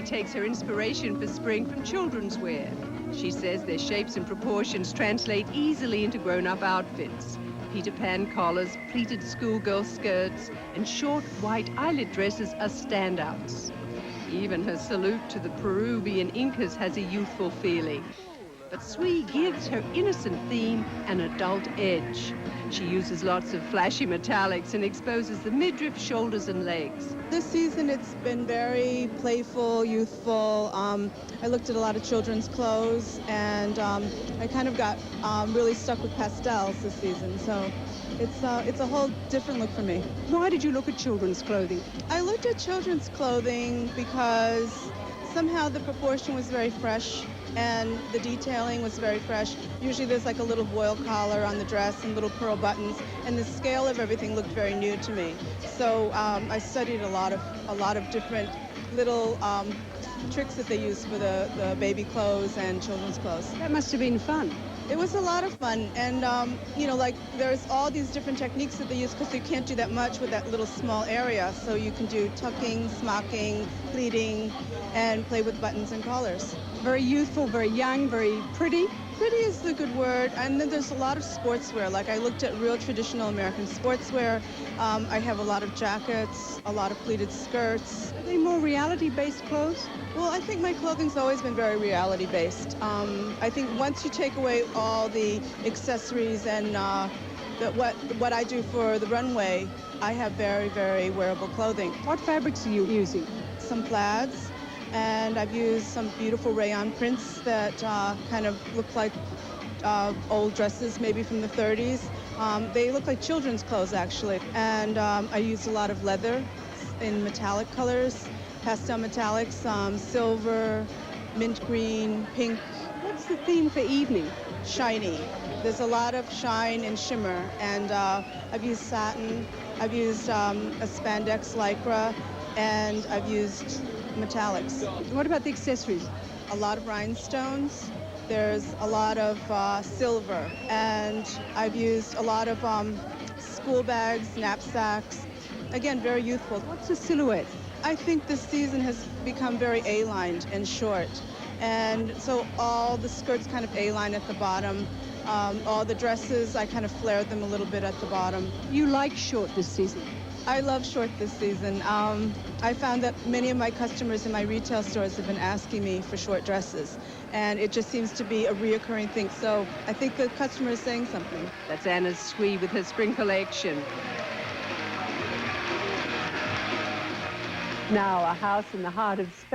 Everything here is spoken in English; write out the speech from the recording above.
takes her inspiration for spring from children's wear. She says their shapes and proportions translate easily into grown-up outfits. Peter Pan collars, pleated schoolgirl skirts, and short white eyelet dresses are standouts. Even her salute to the Peruvian Incas has a youthful feeling. But Sui gives her innocent theme an adult edge. She uses lots of flashy metallics and exposes the midriff, shoulders, and legs. This season it's been very playful, youthful. I looked at a lot of children's clothes, and I kind of got really stuck with pastels this season. So it's a whole different look for me. Why did you look at children's clothing? I looked at children's clothing because somehow the proportion was very fresh and the detailing was very fresh. Usually there's like a little voile collar on the dress and little pearl buttons, and the scale of everything looked very new to me. So I studied a lot of different little tricks that they use for the baby clothes and children's clothes. That must have been fun. It was a lot of fun, and you know, like there's all these different techniques that they use because you can't do that much with that little small area. So you can do tucking, smocking, pleating, and play with buttons and collars. Very youthful, very young, very pretty. Pretty is the good word, and then there's a lot of sportswear. Like I looked at real traditional American sportswear. I have a lot of jackets, a lot of pleated skirts. Are they more reality-based clothes? Well, I think my clothing's always been very reality-based. I think once you take away all the accessories and what I do for the runway, I have very, very wearable clothing. What fabrics are you using? Some plaids, and I've used some beautiful rayon prints that kind of look like old dresses, maybe from the 30s. They look like children's clothes, actually. And I used a lot of leather in metallic colors, pastel metallics, silver, mint green, pink. What's the theme for evening? Shiny. There's a lot of shine and shimmer, and I've used satin, I've used a spandex lycra, and I've used metallics. What about the accessories? A lot of rhinestones. There's a lot of silver, and I've used a lot of school bags, knapsacks. Again, very youthful. What's the silhouette? I think this season has become very A-lined and short, and so all the skirts kind of A-line at the bottom. All the dresses, I kind of flared them a little bit at the bottom. You like short this season? I love short this season. I found that many of my customers in my retail stores have been asking me for short dresses, and it just seems to be a reoccurring thing. So I think the customer is saying something. That's Anna Sui with her spring collection. Now, a house in the heart of Spain.